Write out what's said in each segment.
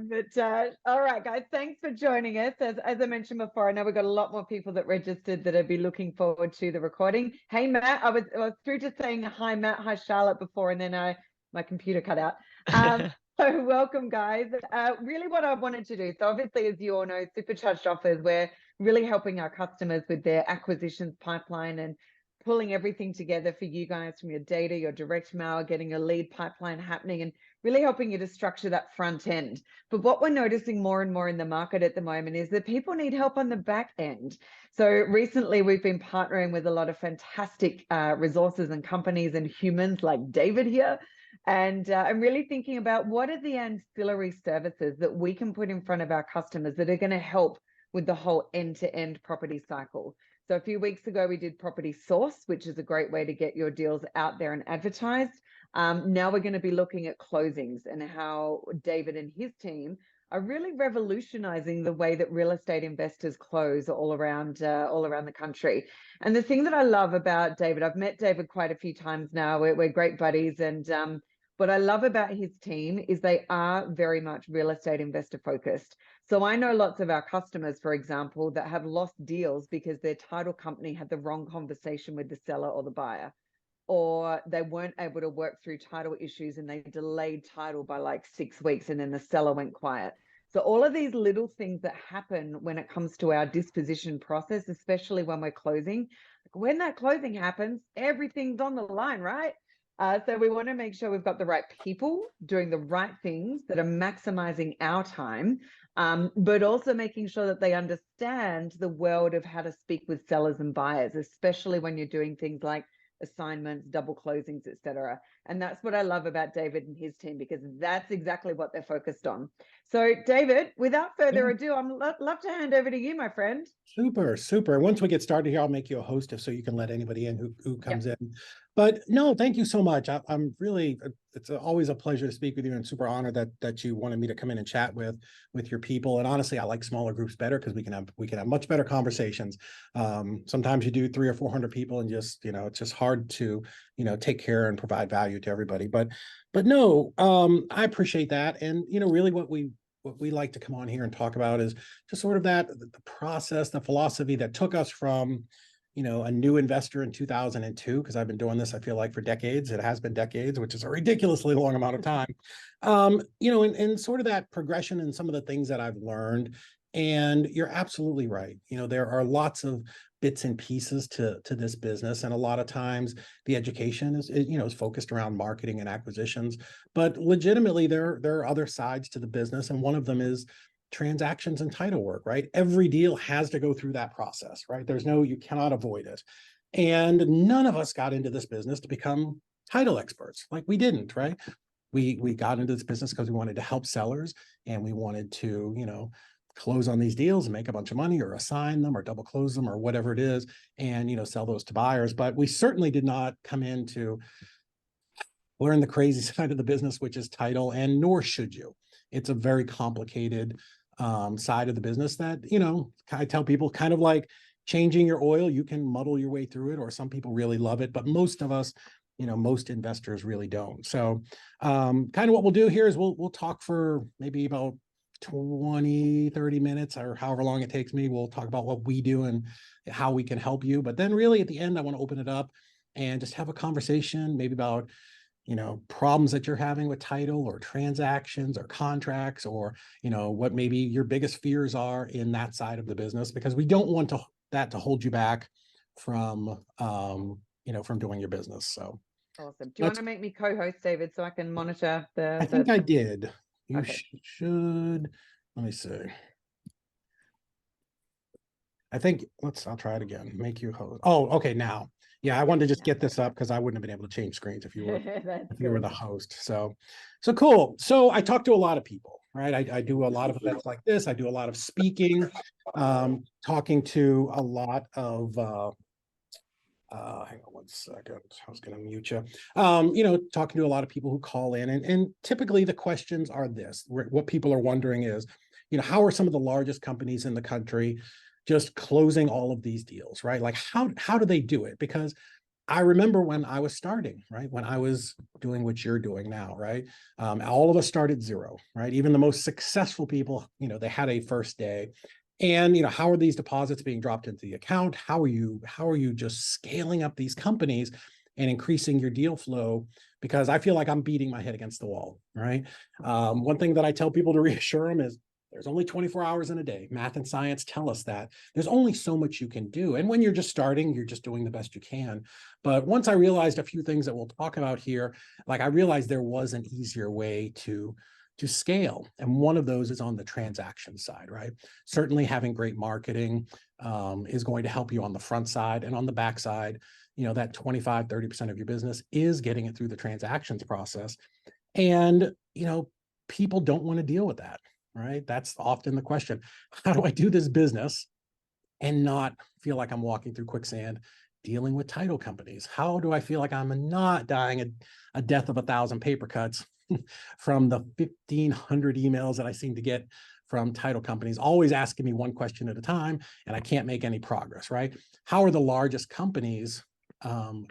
But all right, guys, thanks for joining us. As I mentioned before, I know we've got a lot more people that registered that would be looking forward to the recording. Hey, Matt, I was through to saying hi, Matt, hi, Charlotte before, and then my computer cut out. So welcome, guys. Really what I wanted to do, so obviously, as you all know, Supercharged offers, we're really helping our customers with their acquisitions pipeline and pulling everything together for you guys from your data, your direct mail, getting a lead pipeline happening, and really helping you to structure that front end. But what we're noticing more and more in the market at the moment is that people need help on the back end. So recently we've been partnering with a lot of fantastic resources and companies and humans like David here. And I'm really thinking about what are the ancillary services that we can put in front of our customers that are going to help with the whole end-to-end property cycle. So a few weeks ago, we did Property Source, which is a great way to get your deals out there and advertised. Now we're going to be looking at closings and how David and his team are really revolutionizing the way that real estate investors close all around the country. And the thing that I love about David, I've met David quite a few times now. We're great buddies, and what I love about his team is they are very much real estate investor focused. So I know lots of our customers, for example, that have lost deals because their title company had the wrong conversation with the seller or the buyer, or they weren't able to work through title issues and they delayed title by like 6 weeks and then the seller went quiet. So all of these little things that happen when it comes to our disposition process, especially when we're closing, when that closing happens, everything's on the line, right? So we want to make sure we've got the right people doing the right things that are maximizing our time, but also making sure that they understand the world of how to speak with sellers and buyers, especially when you're doing things like assignments, double closings, etc. And that's what I love about David and his team, because that's exactly what they're focused on. So David, without further ado, I'd love to hand over to you, my friend. Super. Once we get started here, I'll make you a host so you can let anybody in who comes in. But no, thank you so much. I'm really, it's always a pleasure to speak with you, and super honored that you wanted me to come in and chat with your people. And honestly, I like smaller groups better because we can have much better conversations. Sometimes you do 300 or 400 people and just, it's just hard to, take care and provide value to everybody. But no, I appreciate that. And, really what we like to come on here and talk about is just sort of the process, the philosophy that took us from, a new investor in 2002, because I've been doing this, I feel like, for decades. It has been decades, which is a ridiculously long amount of time. And sort of that progression and some of the things that I've learned. And you're absolutely right. There are lots of bits and pieces to this business. And a lot of times the education is focused around marketing and acquisitions, but legitimately there are other sides to the business. And one of them is transactions and title work, right? Every deal has to go through that process, right? You cannot avoid it. And none of us got into this business to become title experts. Like, we didn't, right? We got into this business because we wanted to help sellers, and we wanted to, close on these deals and make a bunch of money, or assign them, or double close them, or whatever it is, and sell those to buyers. But we certainly did not come in to learn the crazy side of the business, which is title, and nor should you. It's a very complicated side of the business that, I tell people, kind of like changing your oil. You can muddle your way through it, or some people really love it, but most of us, most investors really don't. So kind of what we'll do here is we'll talk for maybe about 20-30 minutes, or however long it takes me. We'll talk about what we do and how we can help you. But then really at the end, I want to open it up and just have a conversation, maybe about problems that you're having with title, or transactions, or contracts, or, what maybe your biggest fears are in that side of the business, because we don't want that to hold you back from, from doing your business. So awesome. Do you want to make me co-host, David, so I can monitor the? I think I did. You okay. should, let me see. I'll try it again. Make you host. Oh, okay. Now. Yeah, I wanted to just get this up because I wouldn't have been able to change screens if you were the host. So cool. So I talk to a lot of people, right? I do a lot of events like this. I do a lot of speaking, talking to a lot of hang on one second. I was going to mute you. Talking to a lot of people who call in, and typically the questions are this. What people are wondering is, how are some of the largest companies in the country just closing all of these deals, right? Like, how do they do it? Because I remember when I was starting, right? When I was doing what you're doing now, right? All of us start at zero, right? Even the most successful people, they had a first day. And how are these deposits being dropped into the account? How are you just scaling up these companies and increasing your deal flow? Because I feel like I'm beating my head against the wall, right? One thing that I tell people to reassure them is there's only 24 hours in a day. Math and science tell us that. There's only so much you can do. And when you're just starting, you're just doing the best you can. But once I realized a few things that we'll talk about here, like I realized there was an easier way to scale. And one of those is on the transaction side, right? Certainly having great marketing is going to help you on the front side and on the back side. That 25, 30% of your business is getting it through the transactions process. And, people don't want to deal with that, right? That's often the question. How do I do this business and not feel like I'm walking through quicksand dealing with title companies? How do I feel like I'm not dying a death of 1,000 paper cuts from the 1,500 emails that I seem to get from title companies, always asking me one question at a time, and I can't make any progress, right? How are the largest companies, how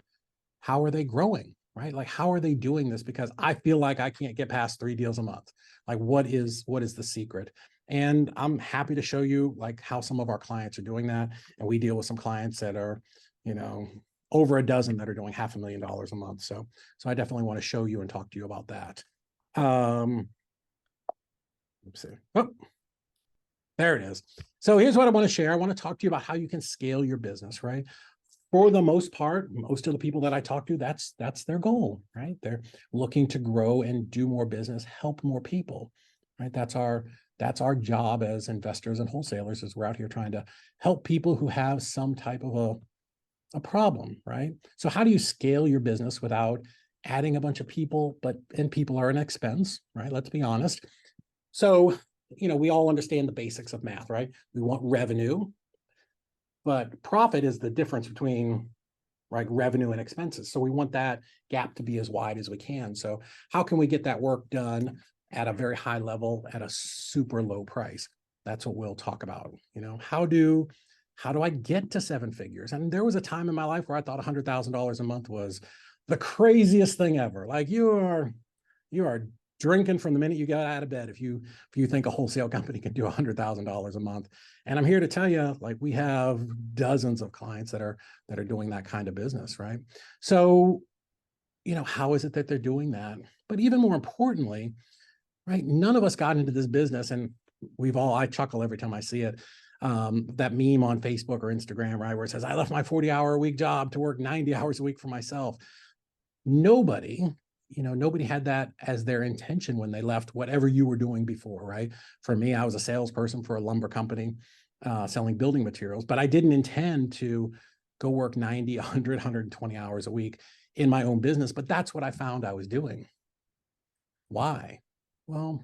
are they growing, right? Like, how are they doing this? Because I feel like I can't get past 3 deals a month. Like, what is the secret? And I'm happy to show you like how some of our clients are doing that. And we deal with some clients that are, over a dozen that are doing $500,000 a month. So I definitely want to show you and talk to you about that. Let's see. Oh, there it is. So here's what I want to share. I want to talk to you about how you can scale your business, right? For the most part, most of the people that I talk to, that's their goal, right? They're looking to grow and do more business, help more people, right? That's our job as investors and wholesalers, is we're out here trying to help people who have some type of a problem, right? So how do you scale your business without adding a bunch of people, and people are an expense, right? Let's be honest. So, we all understand the basics of math, right? We want revenue, but profit is the difference between revenue and expenses. So we want that gap to be as wide as we can. So how can we get that work done at a very high level at a super low price? That's what we'll talk about. How do I get to 7 figures? And there was a time in my life where I thought $100,000 a month was the craziest thing ever. Like, you are drinking from the minute you got out of bed if you think a wholesale company can do $100,000 a month. And I'm here to tell you, like, we have dozens of clients that are doing that kind of business, right? So, how is it that they're doing that? But even more importantly, right, none of us got into this business, and I chuckle every time I see it. That meme on Facebook or Instagram, right, where it says, I left my 40-hour-a-week job to work 90 hours a week for myself. Nobody had that as their intention when they left whatever you were doing before, right? For me, I was a salesperson for a lumber company, selling building materials, but I didn't intend to go work 90, 100, 120 hours a week in my own business. But that's what I found I was doing. Why? Well,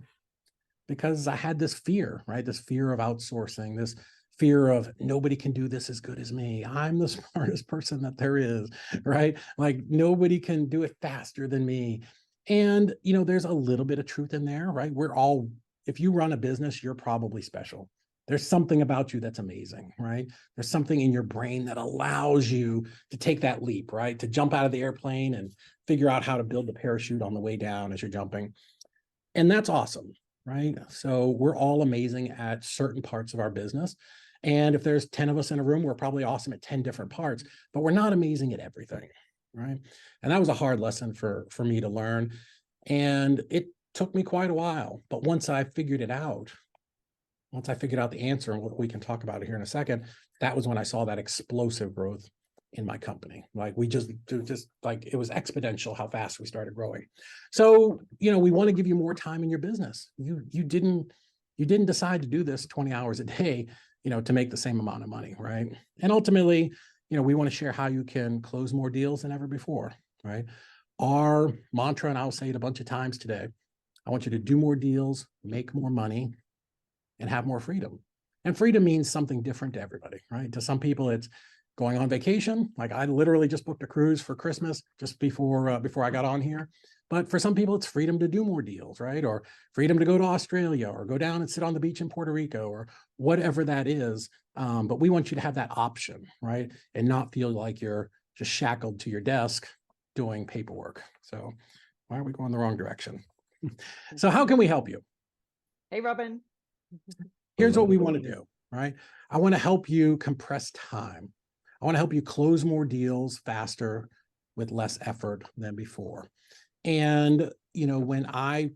because I had this fear, right? This fear of outsourcing, this fear of nobody can do this as good as me. I'm the smartest person that there is, right? Like, nobody can do it faster than me. And, there's a little bit of truth in there, right? If you run a business, you're probably special. There's something about you that's amazing, right? There's something in your brain that allows you to take that leap, right? To jump out of the airplane and figure out how to build the parachute on the way down as you're jumping. And that's awesome, right? So we're all amazing at certain parts of our business. And if there's 10 of us in a room, we're probably awesome at 10 different parts, but we're not amazing at everything, right? And that was a hard lesson for me to learn. And it took me quite a while. But once I figured the answer, and what we can talk about it here in a second, that was when I saw that explosive growth in my company. Like, we just like, it was exponential how fast we started growing. So, we want to give you more time in your business. You didn't decide to do this 20 hours a day, to make the same amount of money, right? And ultimately, we want to share how you can close more deals than ever before, right? Our mantra, and I'll say it a bunch of times today, I want you to do more deals, make more money, and have more freedom. And freedom means something different to everybody, right? To some people, it's going on vacation. Like, I literally just booked a cruise for Christmas just before I got on here. But for some people, it's freedom to do more deals, right? Or freedom to go to Australia, or go down and sit on the beach in Puerto Rico, or whatever that is. But we want you to have that option, right? And not feel like you're just shackled to your desk doing paperwork. So why are we going the wrong direction? So how can we help you? Hey, Robin. Here's what we want to do, right? I want to help you compress time. I want to help you close more deals faster with less effort than before. And, when I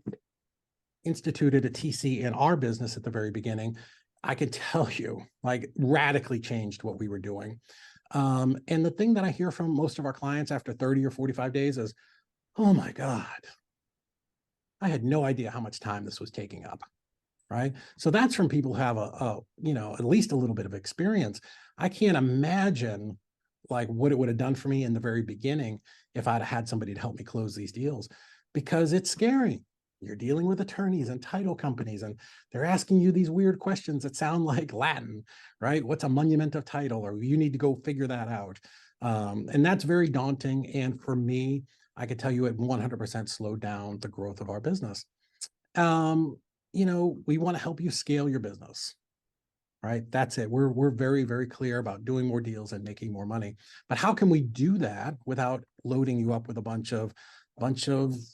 instituted a TC in our business at the very beginning, I can tell you, like, radically changed what we were doing. And the thing that I hear from most of our clients after 30 or 45 days is, oh my God, I had no idea how much time this was taking up. Right. So that's from people who have at least a little bit of experience. I can't imagine like what it would have done for me in the very beginning if I'd had somebody to help me close these deals, because it's scary. You're dealing with attorneys and title companies, and they're asking you these weird questions that sound like Latin, right? What's a monument of title? Or you need to go figure that out. And that's very daunting. And for me, I could tell you it 100% slowed down the growth of our business. We want to help you scale your business, right? That's it. We're very, very clear about doing more deals and making more money. But how can we do that without loading you up with a bunch of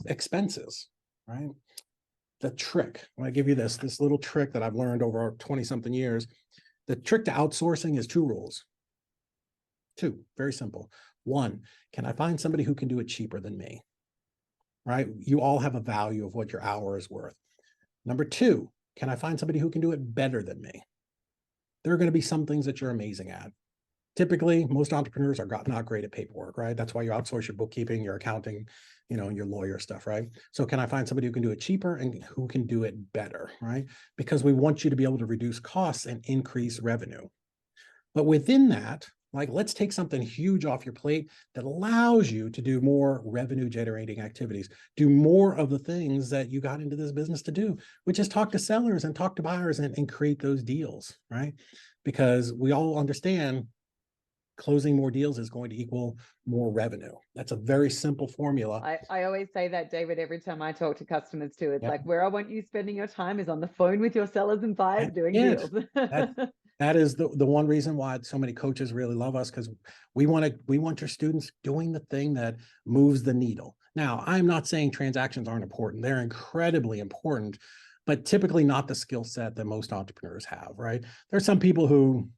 expenses, right? The trick, I want to give you this little trick that I've learned over 20 something years. The trick to outsourcing is 2 rules. 2, very simple. 1, can I find somebody who can do it cheaper than me? Right? You all have a value of what your hour is worth. Number 2, can I find somebody who can do it better than me? There are going to be some things that you're amazing at. Typically, most entrepreneurs are not great at paperwork, right? That's why you outsource your bookkeeping, your accounting, your lawyer stuff, right? So can I find somebody who can do it cheaper and who can do it better, right? Because we want you to be able to reduce costs and increase revenue. But within that, like, let's take something huge off your plate that allows you to do more revenue generating activities, do more of the things that you got into this business to do, which is talk to sellers and talk to buyers and create those deals, right? Because we all understand closing more deals is going to equal more revenue. That's a very simple formula. I always say that, David, every time I talk to customers too. It's Yep. like, where I want you spending your time is on the phone with your sellers and buyers doing deals. That is the one reason why so many coaches really love us, because we want your students doing the thing that moves the needle. Now, I'm not saying transactions aren't important. They're incredibly important, but typically not the skill set that most entrepreneurs have, right? There's some people who,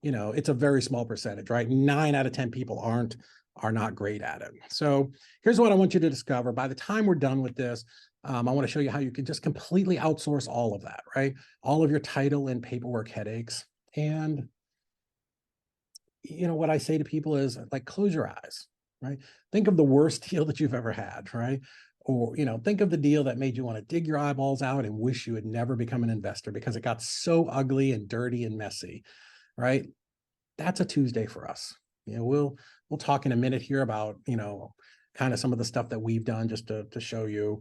it's a very small percentage, right? 9 out of 10 people are not great at it. So here's what I want you to discover. By the time we're done with this, I want to show you how you can just completely outsource all of that, right? All of your title and paperwork headaches. And, what I say to people is, like, close your eyes, right? Think of the worst deal that you've ever had, right? Or, think of the deal that made you want to dig your eyeballs out and wish you had never become an investor because it got so ugly and dirty and messy, right? That's a Tuesday for us. We'll talk in a minute here about, kind of some of the stuff that we've done just to show you,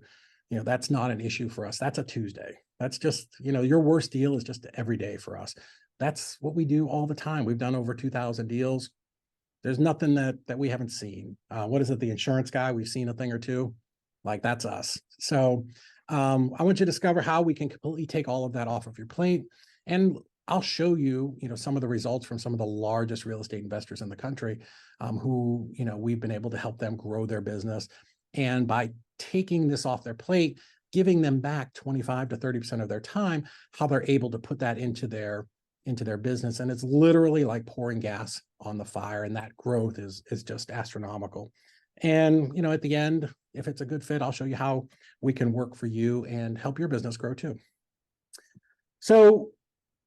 that's not an issue for us. That's a Tuesday. That's just, your worst deal is just every day for us. That's what we do all the time. We've done over 2,000 deals. There's nothing that we haven't seen. What is it? The insurance guy, we've seen a thing or two. Like, that's us. So I want you to discover how we can completely take all of that off of your plate. And I'll show you, some of the results from some of the largest real estate investors in the country, who, we've been able to help them grow their business. And by taking this off their plate, giving them back 25 to 30% of their time, how they're able to put that into their business. And it's literally like pouring gas on the fire. And that growth is just astronomical. And, at the end, if it's a good fit, I'll show you how we can work for you and help your business grow too. So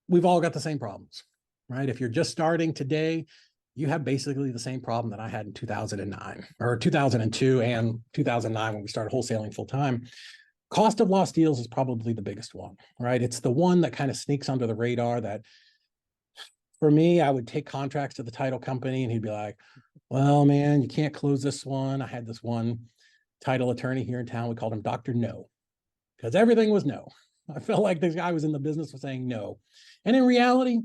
we've all got the same problems, right? If you're just starting today, you have basically the same problem that I had in 2009 or 2002 and 2009 when we started wholesaling full time. Cost of lost deals is probably the biggest one, right? It's the one that kind of sneaks under the radar that, for me, I would take contracts to the title company and he'd be like, well, man, you can't close this one. I had this one title attorney here in town. We called him Dr. No, because everything was no. I felt like this guy was in the business of saying no. And in reality,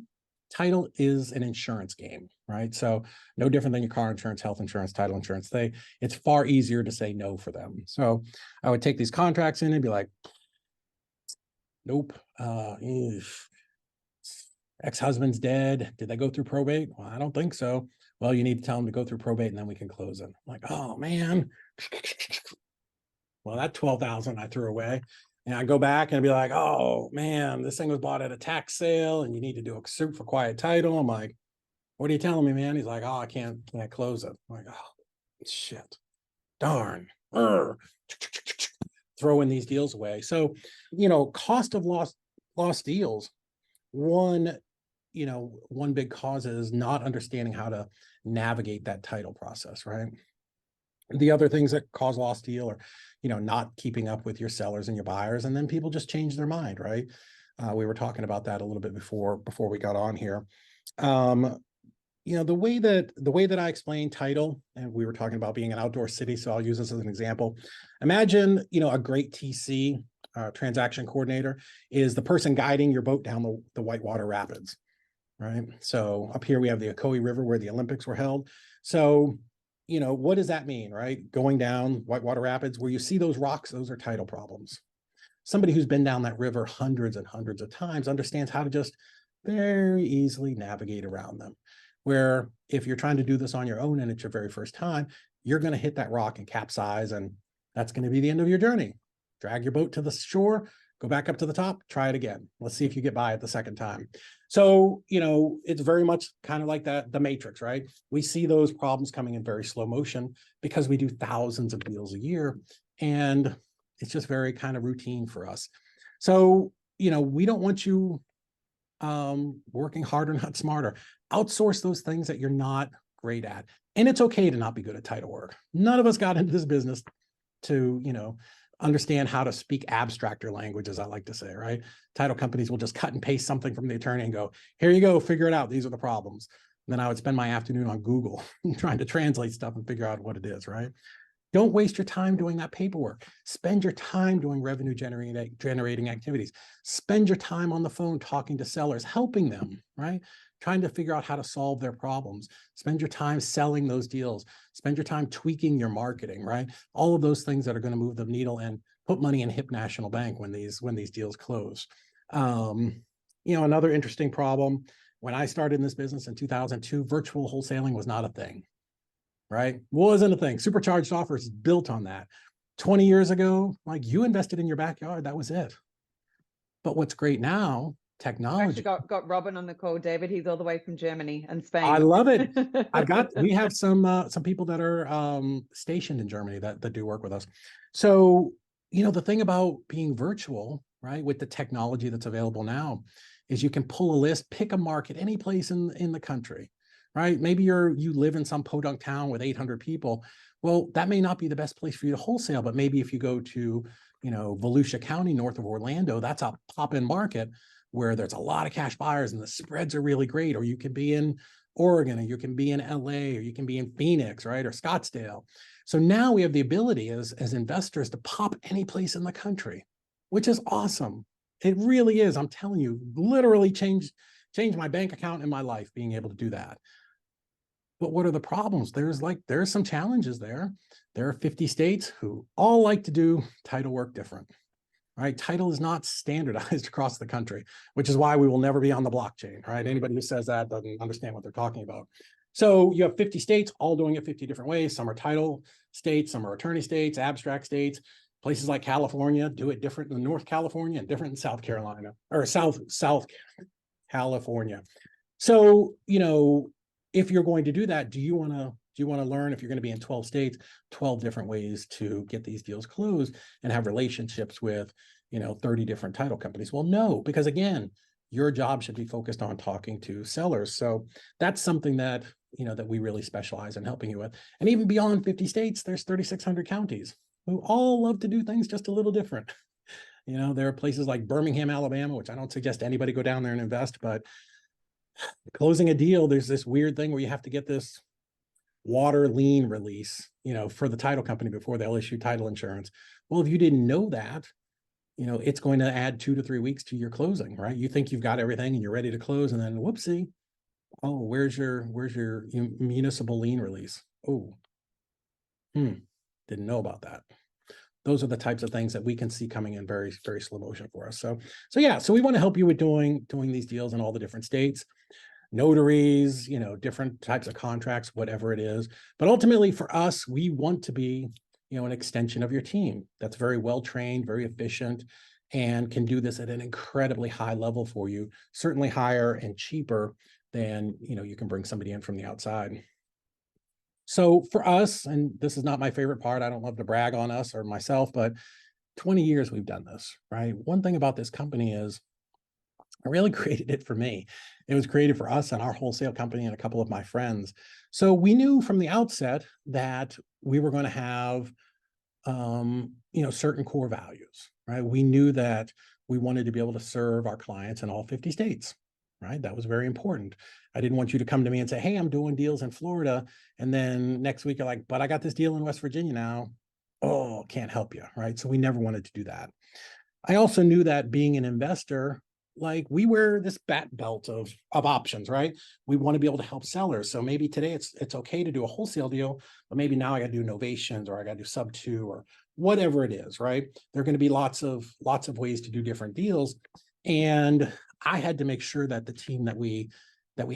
title is an insurance game, right? So no different than your car insurance, health insurance, title insurance. It's far easier to say no for them. So I would take these contracts in and be like, nope. Ex-husband's dead. Did they go through probate? Well, I don't think so. Well, you need to tell them to go through probate and then we can close it. I'm like, oh man. Well, that 12,000 I threw away. And I go back and be like, oh man, this thing was bought at a tax sale and you need to do a suit for quiet title. I'm like, what are you telling me, man? He's like, oh, I can't close it. I'm like, oh shit. Darn. Throwing these deals away. So, cost of lost deals. One big cause is not understanding how to navigate that title process, right? The other things that cause lost deal are, not keeping up with your sellers and your buyers, and then people just change their mind, right? We were talking about that a little bit before we got on here. The way that I explain title, and we were talking about being an outdoor city, so I'll use this as an example. Imagine, a great TC transaction coordinator is the person guiding your boat down the Whitewater Rapids, right? So up here we have the Ocoee River where the Olympics were held. So, what does that mean, right? Going down Whitewater Rapids, where you see those rocks, those are title problems. Somebody who's been down that river hundreds and hundreds of times understands how to just very easily navigate around them. Where if you're trying to do this on your own and it's your very first time, you're going to hit that rock and capsize, and that's going to be the end of your journey. Drag your boat to the shore, go back up to the top, try it again. Let's see if you get by it the second time. So, it's very much kind of like that, the Matrix, right? We see those problems coming in very slow motion because we do thousands of deals a year, and it's just very kind of routine for us. So, we don't want you working harder, not smarter. Outsource those things that you're not great at. And it's okay to not be good at title work. None of us got into this business to, understand how to speak abstracter language, as I like to say, right? Title companies will just cut and paste something from the attorney and go, here you go, figure it out. These are the problems. And then I would spend my afternoon on Google trying to translate stuff and figure out what it is, right? Don't waste your time doing that paperwork. Spend your time doing revenue generating activities. Spend your time on the phone talking to sellers, helping them, right? Trying to figure out how to solve their problems. Spend your time selling those deals. Spend your time tweaking your marketing, right? All of those things that are going to move the needle and put money in Hip National Bank when these deals close. Another interesting problem, when I started in this business in 2002, virtual wholesaling was not a thing. Right? Wasn't a thing. SuperCharged offers is built on that. 20 years ago, like, you invested in your backyard, that was it. But what's great now, technology. Actually got Robin on the call, David. He's all the way from Germany and Spain. I love it. We have some people that are stationed in Germany that do work with us. So, the thing about being virtual, right, with the technology that's available now, is you can pull a list, pick a market, any place in the country. Right? Maybe you live in some podunk town with 800 people. Well, that may not be the best place for you to wholesale, but maybe if you go to, Volusia County, north of Orlando, that's a pop-in market where there's a lot of cash buyers and the spreads are really great. Or you can be in Oregon, or you can be in LA, or you can be in Phoenix, right? Or Scottsdale. So now we have the ability as investors to pop any place in the country, which is awesome. It really is. I'm telling you, literally changed my bank account and my life being able to do that. But what are the problems? There's some challenges there. There are 50 states who all like to do title work different, right? Title is not standardized across the country, which is why we will never be on the blockchain, right? Anybody who says that doesn't understand what they're talking about. So you have 50 states all doing it 50 different ways. Some are title states, some are attorney states, abstract states. Places like California do it different than North California and different in South Carolina, or South California. So, if you're going to do that, do you want to learn, if you're going to be in 12 states, 12 different ways to get these deals closed and have relationships with, 30 different title companies? Well, no, because again, your job should be focused on talking to sellers. So that's something that, that we really specialize in helping you with. And even beyond 50 states, there's 3,600 counties who all love to do things just a little different. There are places like Birmingham, Alabama, which I don't suggest anybody go down there and invest, but closing a deal, there's this weird thing where you have to get this water lien release, for the title company before they'll issue title insurance. Well, if you didn't know that, it's going to add 2 to 3 weeks to your closing, right? You think you've got everything and you're ready to close, and then whoopsie, oh, where's your municipal lien release? Oh, didn't know about that. Those are the types of things that we can see coming in very, very slow motion for us. So we want to help you with doing these deals in all the different states. notaries, different types of contracts, whatever it is. But ultimately for us, we want to be, an extension of your team that's very well trained, very efficient, and can do this at an incredibly high level for you, certainly higher and cheaper than, you can bring somebody in from the outside. So for us, and this is not my favorite part, I don't love to brag on us or myself, but 20 years we've done this, right? One thing about this company is I really created it for me. It was created for us and our wholesale company and a couple of my friends. So we knew from the outset that we were going to have, certain core values, right? We knew that we wanted to be able to serve our clients in all 50 states, right? That was very important. I didn't want you to come to me and say, hey, I'm doing deals in Florida. And then next week you're like, but I got this deal in West Virginia now. Oh, can't help you, right? So we never wanted to do that. I also knew that being an investor, like we wear this bat belt of options, right? We want to be able to help sellers. So maybe today it's okay to do a wholesale deal, but maybe now I got to do novations or I got to do sub 2 or whatever it is, right? There are going to be lots of ways to do different deals. And I had to make sure that the team that we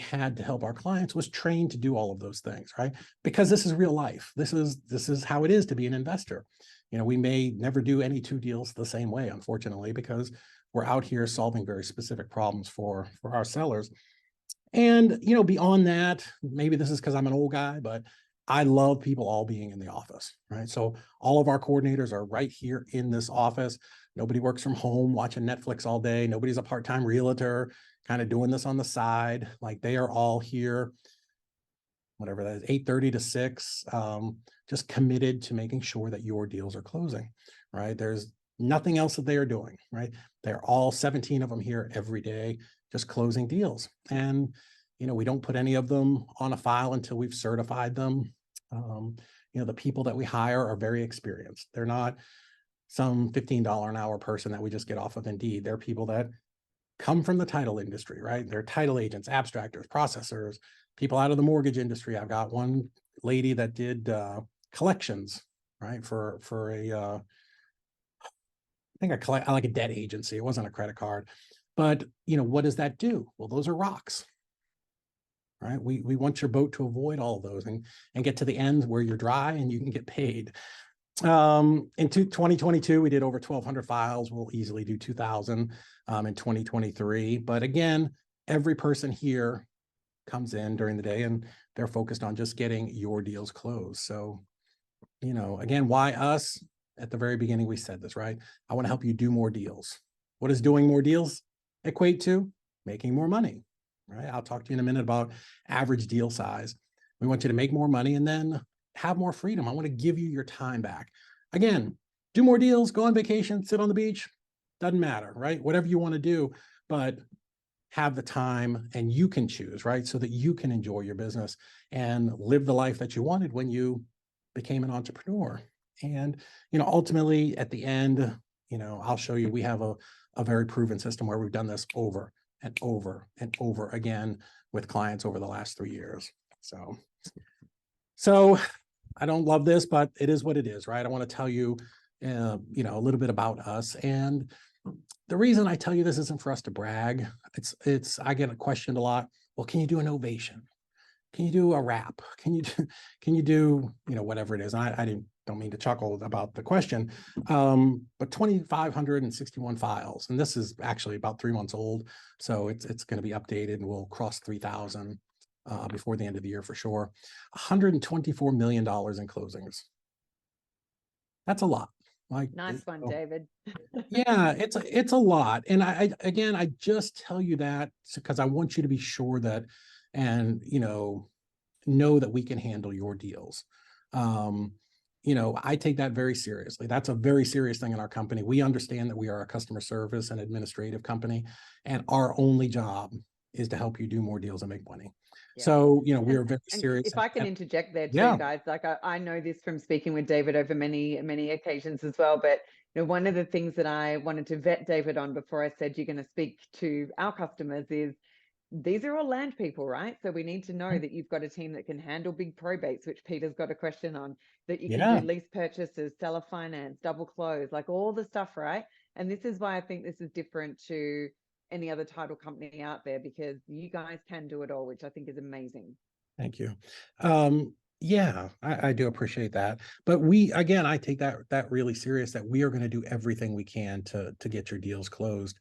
had to help our clients was trained to do all of those things, right? Because this is real life. This is how it is to be an investor. We may never do any 2 deals the same way, unfortunately, because we're out here solving very specific problems for our sellers. And, beyond that, maybe this is because I'm an old guy, but I love people all being in the office, right? So all of our coordinators are right here in this office. Nobody works from home watching Netflix all day. Nobody's a part-time realtor kind of doing this on the side. Like they are all here, whatever that is, 8:30 to 6, just committed to making sure that your deals are closing, right? There's nothing else that they are doing, right? They're all 17 of them here every day, just closing deals. And, we don't put any of them on a file until we've certified them. The people that we hire are very experienced. They're not some $15 an hour person that we just get off of Indeed. They're people that come from the title industry, right? They're title agents, abstractors, processors, people out of the mortgage industry. I've got one lady that did collections, right? For a, I like a debt agency. It wasn't a credit card, but what does that do? Well, those are rocks, right? We want your boat to avoid all of those and get to the end where you're dry and you can get paid. In 2022, we did over 1,200 files. We'll easily do 2,000 in 2023. But again, every person here comes in during the day and they're focused on just getting your deals closed. So, again, why us? At the very beginning, we said this, right? I want to help you do more deals. What does doing more deals equate to? Making more money, right? I'll talk to you in a minute about average deal size. We want you to make more money and then have more freedom. I want to give you your time back. Again, do more deals, go on vacation, sit on the beach, doesn't matter, right? Whatever you want to do, but have the time and you can choose, right? So that you can enjoy your business and live the life that you wanted when you became an entrepreneur. And, ultimately at the end, I'll show you, we have a very proven system where we've done this over and over and over again with clients over the last 3 years. So I don't love this, but it is what it is, right? I want to tell you, a little bit about us. And the reason I tell you this isn't for us to brag. I get questioned a lot. Well, can you do an ovation? Can you do a rap? Can you do, whatever it is? And I don't mean to chuckle about the question, but 2,561 files. And this is actually about 3 months old. So it's going to be updated and we'll cross 3,000 before the end of the year for sure. $124 million in closings. That's a lot. Nice one, David. Yeah, it's a lot. And I just tell you that because I want you to be sure that, and know that we can handle your deals. I take that very seriously. That's a very serious thing in our company. We understand that we are a customer service and administrative company, and our only job is to help you do more deals and make money. Yeah. So, we are very serious. If I can interject there too, yeah. guys, like I know this from speaking with David over many, many occasions as well, but one of the things that I wanted to vet David on before I said you're going to speak to our customers is these are all land people, right? So we need to know that you've got a team that can handle big probates, which Peter's got a question on, that you can do lease purchases, seller finance, double close, like all the stuff, right? And this is why I think this is different to any other title company out there, because you guys can do it all, which I think is amazing. Thank you. Yeah, I do appreciate that. But again, I take that really serious, that we are going to do everything we can to get your deals closed.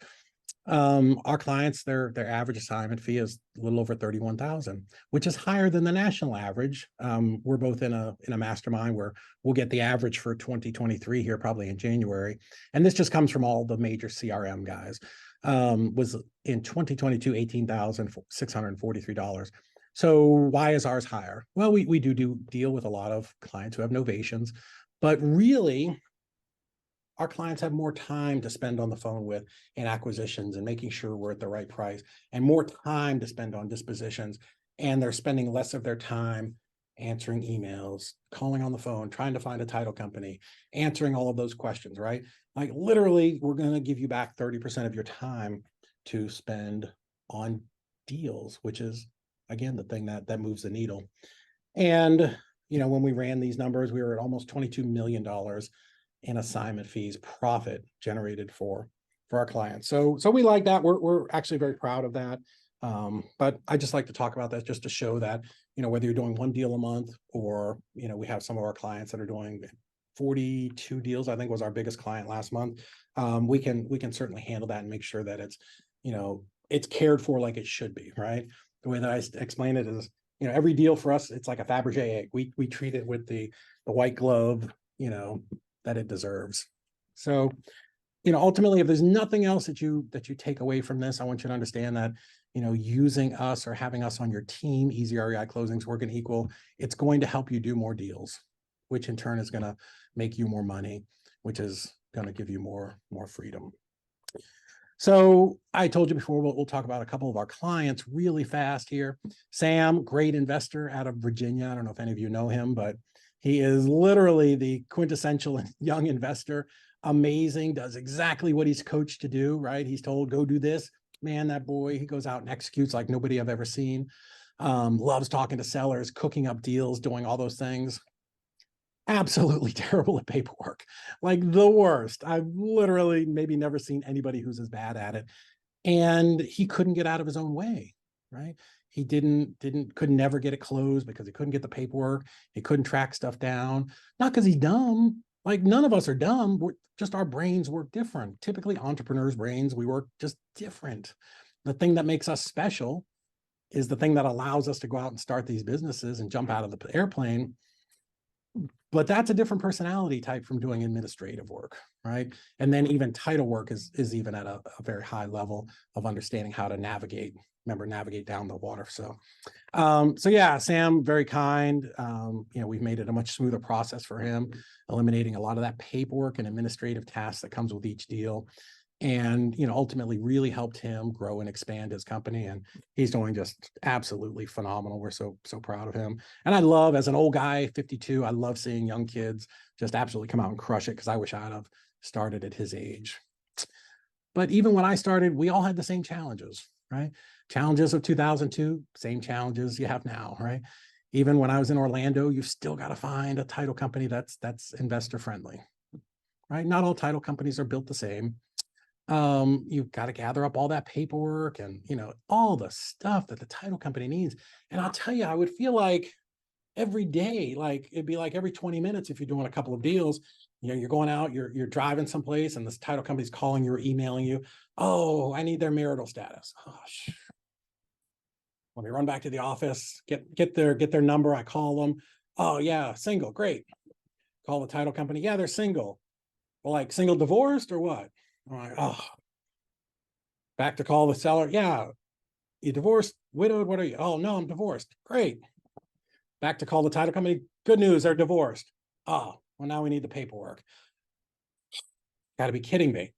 Our clients, their average assignment fee is a little over 31,000, which is higher than the national average. We're both in a mastermind where we'll get the average for 2023 here probably in January, and this just comes from all the major CRM guys. Was in 2022 $18,643. So why is ours higher? Well, we do deal with a lot of clients who have novations, but really, our clients have more time to spend on the phone with in acquisitions and making sure we're at the right price, and more time to spend on dispositions. And they're spending less of their time answering emails, calling on the phone, trying to find a title company, answering all of those questions, right? Like literally, we're going to give you back 30% of your time to spend on deals, which is, again, the thing that moves the needle. And, when we ran these numbers, we were at almost $22 million in assignment fees profit generated for our clients. So we like that. We're actually very proud of that. But I just like to talk about that just to show that, whether you're doing one deal a month, or, we have some of our clients that are doing 42 deals, I think was our biggest client last month. We can certainly handle that and make sure that it's, it's cared for like it should be, right? The way that I explain it is, every deal for us, it's like a Fabergé egg. We treat it with the white glove, that it deserves. So, ultimately, if there's nothing else that you take away from this, I want you to understand that, using us or having us on your team, Easy REI Closings Work and Equal, it's going to help you do more deals, which in turn is going to make you more money, which is going to give you more freedom. So I told you before, we'll talk about a couple of our clients really fast here. Sam, great investor out of Virginia. I don't know if any of you know him, but he is literally the quintessential young investor. Amazing, does exactly what he's coached to do, right? He's told, go do this. Man, that boy, he goes out and executes like nobody I've ever seen. Loves talking to sellers, cooking up deals, doing all those things. Absolutely terrible at paperwork, like the worst. I've literally maybe never seen anybody who's as bad at it. And he couldn't get out of his own way, right? He could never get it closed because he couldn't get the paperwork. He couldn't track stuff down. Not because he's dumb. Like none of us are dumb. We're just, our brains work different. Typically entrepreneurs' brains, we work just different. The thing that makes us special is the thing that allows us to go out and start these businesses and jump out of the airplane. But that's a different personality type from doing administrative work, right? And then even title work is even at a very high level of understanding how to navigate down the water. So yeah, Sam, very kind. We've made it a much smoother process for him, eliminating a lot of that paperwork and administrative tasks that comes with each deal. And, ultimately really helped him grow and expand his company. And he's doing just absolutely phenomenal. We're so proud of him. And I love, as an old guy, 52, I love seeing young kids just absolutely come out and crush it, because I wish I'd have started at his age. But even when I started, we all had the same challenges, right? Challenges of 2002, same challenges you have now, right? Even when I was in Orlando, you've still got to find a title company that's investor friendly, right? Not all title companies are built the same. You've got to gather up all that paperwork and, all the stuff that the title company needs. And I'll tell you, I would feel like every day, like it'd be like every 20 minutes, if you're doing a couple of deals, you're going out, you're driving someplace, and this title company's calling you or emailing you. Oh, I need their marital status. Oh, let me run back to the office, get their number. I call them. Oh yeah, single, great. Call the title company. Yeah, they're single. Well, like single divorced or what? I'm like, oh, back to call the seller. Yeah, you divorced, widowed, what are you? Oh, no, I'm divorced. Great. Back to call the title company. Good news, they're divorced. Oh, well, now we need the paperwork. Got to be kidding me.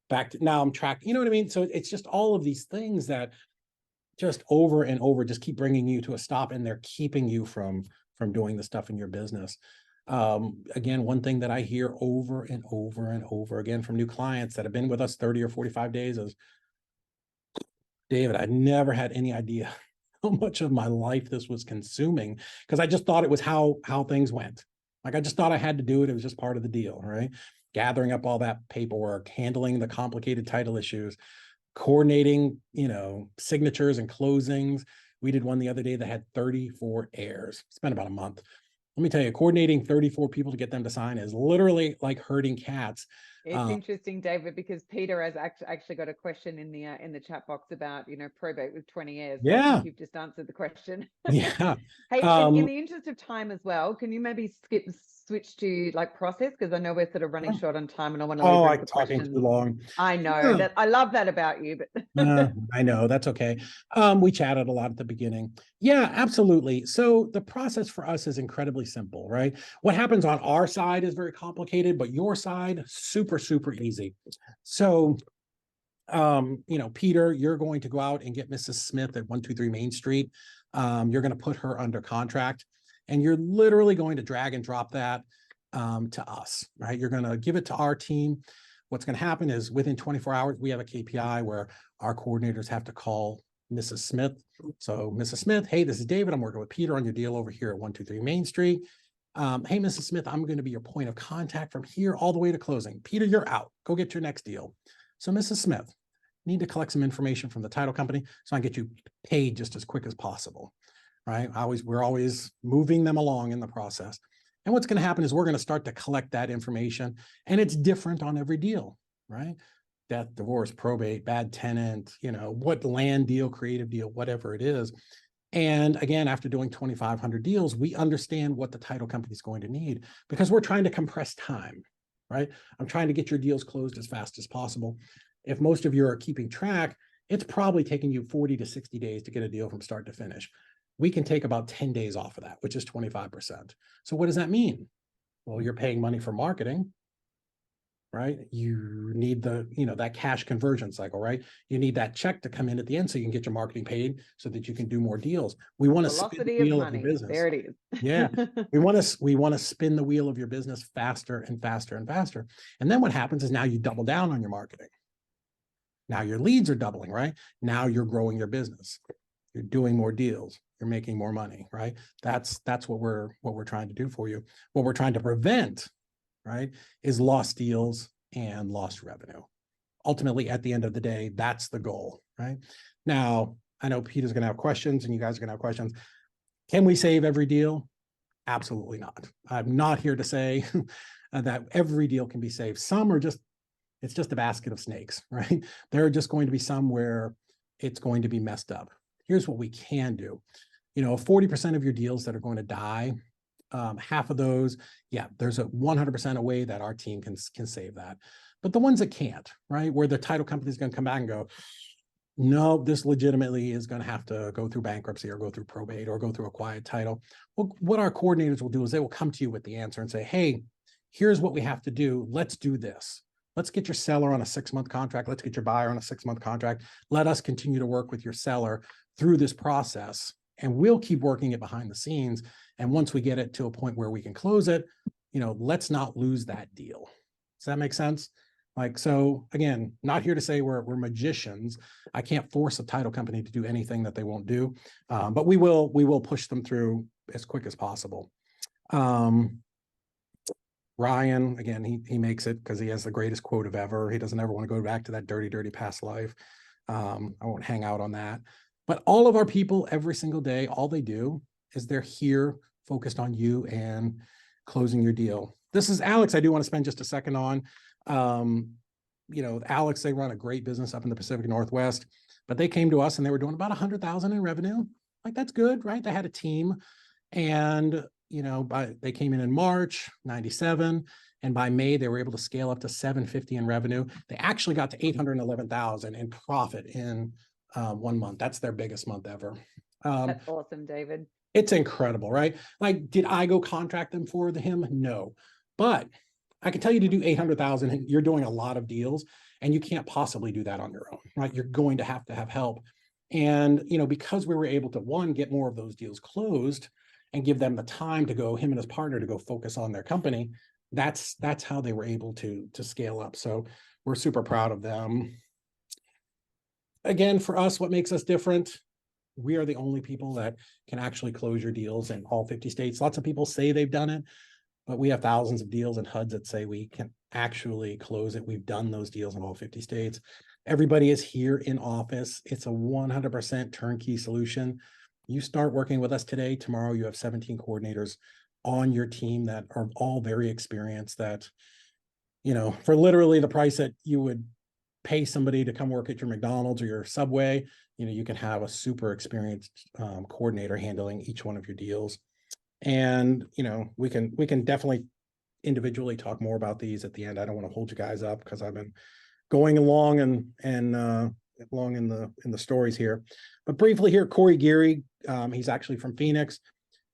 Back to, now I'm tracked. You know what I mean? So it's just all of these things that just over and over just keep bringing you to a stop, and they're keeping you from doing the stuff in your business. Again, one thing that I hear over and over and over again from new clients that have been with us 30 or 45 days is, David, I never had any idea how much of my life this was consuming, because I just thought it was how things went. Like I just thought I had to do it. It was just part of the deal, right? Gathering up all that paperwork, handling the complicated title issues. coordinating, signatures and closings. We did one the other day that had 34 heirs. Spent about a month. Let me tell you, coordinating 34 people to get them to sign is literally like herding cats. It's interesting, David, because Peter has actually got a question in the chat box about, probate with 20 years. So I Yeah. think you've just answered the question. Yeah. Hey, in the interest of time as well, can you maybe switch to like process? Because I know we're sort of running short on time and I want to leave room I'm for talking questions. too long. I know that I love that about you, but I know, that's okay. We chatted a lot at the beginning. Yeah, absolutely. So the process for us is incredibly simple, right? What happens on our side is very complicated, but your side, super, super easy. So, Peter, you're going to go out and get Mrs. Smith at 123 Main Street. You're going to put her under contract, and you're literally going to drag and drop that to us, right? You're going to give it to our team. What's going to happen is within 24 hours, we have a KPI where our coordinators have to call Mrs. Smith. So Mrs. Smith, hey, this is David. I'm working with Peter on your deal over here at 123 Main Street. Hey, Mrs. Smith, I'm going to be your point of contact from here all the way to closing. Peter, you're out. Go get your next deal. So Mrs. Smith, need to collect some information from the title company so I can get you paid just as quick as possible, right? We're always moving them along in the process. And what's going to happen is we're going to start to collect that information, and it's different on every deal, right? Death, divorce, probate, bad tenant, what land deal, creative deal, whatever it is. And again, after doing 2,500 deals, we understand what the title company is going to need because we're trying to compress time, right? I'm trying to get your deals closed as fast as possible. If most of you are keeping track, it's probably taking you 40 to 60 days to get a deal from start to finish. We can take about 10 days off of that, which is 25%. So what does that mean? Well, you're paying money for marketing, right? You need that cash conversion cycle, right? You need that check to come in at the end so you can get your marketing paid so that you can do more deals. We want to spin the wheel of your business. There it is. Yeah. We want to spin the wheel of your business faster and faster and faster. And then what happens is now you double down on your marketing. Now your leads are doubling, right? Now you're growing your business. You're doing more deals. You're making more money, right? That's what we're trying to do for you. What we're trying to prevent, right, is lost deals and lost revenue. Ultimately, at the end of the day, that's the goal, right? Now, I know Peter's going to have questions and you guys are going to have questions. Can we save every deal? Absolutely not. I'm not here to say that every deal can be saved. Some are it's just a basket of snakes, right? There are just going to be some where it's going to be messed up. Here's what we can do. 40% of your deals that are going to die, half of those, yeah, there's a 100% a way that our team can save that. But the ones that can't, right, where the title company is going to come back and go, no, this legitimately is going to have to go through bankruptcy or go through probate or go through a quiet title. Well, what our coordinators will do is they will come to you with the answer and say, hey, here's what we have to do. Let's do this. Let's get your seller on a 6-month contract. Let's get your buyer on a 6-month contract. Let us continue to work with your seller through this process, and we'll keep working it behind the scenes. And once we get it to a point where we can close it, let's not lose that deal. Does that make sense? So again, not here to say we're magicians. I can't force a title company to do anything that they won't do, but we will push them through as quick as possible. Ryan, again, he makes it because he has the greatest quote of ever. He doesn't ever want to go back to that dirty, dirty past life. I won't hang out on that. But all of our people every single day, all they do is they're here focused on you and closing your deal. This is Alex. I do want to spend just a second on. Alex, they run a great business up in the Pacific Northwest, but they came to us and they were doing about 100,000 in revenue. That's good, right? They had a team, and they came in March 97, and by May they were able to scale up to 750 in revenue. They actually got to 811,000 in profit in 1 month. That's their biggest month ever. That's awesome, David. It's incredible, right? Did I go contract them for him? No, but I can tell you to do 800,000, and you're doing a lot of deals, and you can't possibly do that on your own, right? You're going to have help. And, because we were able to, one, get more of those deals closed and give them the time to go, him and his partner, to go focus on their company, that's how they were able to scale up. So we're super proud of them. Again, for us, what makes us different, we are the only people that can actually close your deals in all 50 states. Lots of people say they've done it, but we have thousands of deals and HUDs that say we can actually close it. We've done those deals in all 50 states. Everybody is here in office. It's a 100% turnkey solution. You start working with us today, tomorrow you have 17 coordinators on your team that are all very experienced, that, you know, for literally the price that you would pay somebody to come work at your McDonald's or your Subway, you know, you can have a super experienced coordinator handling each one of your deals. And, you know, we can definitely individually talk more about these at the end. I don't want to hold you guys up because I've been going along and along in the stories here. But briefly here, Corey Geary, he's actually from Phoenix.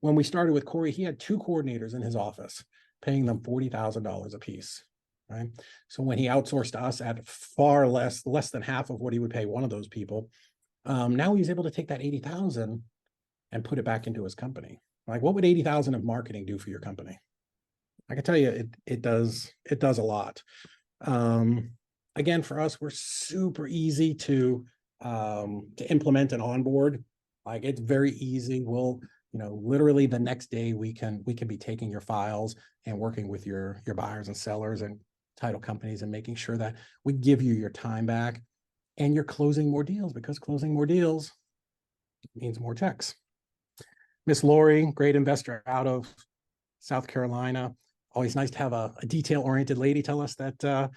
When we started with Corey, he had 2 coordinators in his office, paying them $40,000 a piece. Right. So when he outsourced to us at far less than half of what he would pay one of those people, now he's able to take that 80,000 and put it back into his company. Like, what would 80,000 of marketing do for your company? I can tell you, it does a lot. Again, for us, we're super easy to implement and onboard. Like, it's very easy. We'll, you know, literally the next day we can be taking your files and working with your buyers and sellers and title companies and making sure that we give you your time back and you're closing more deals, because closing more deals means more checks. Miss Lori, great investor out of South Carolina. Always nice to have a detail-oriented lady tell us that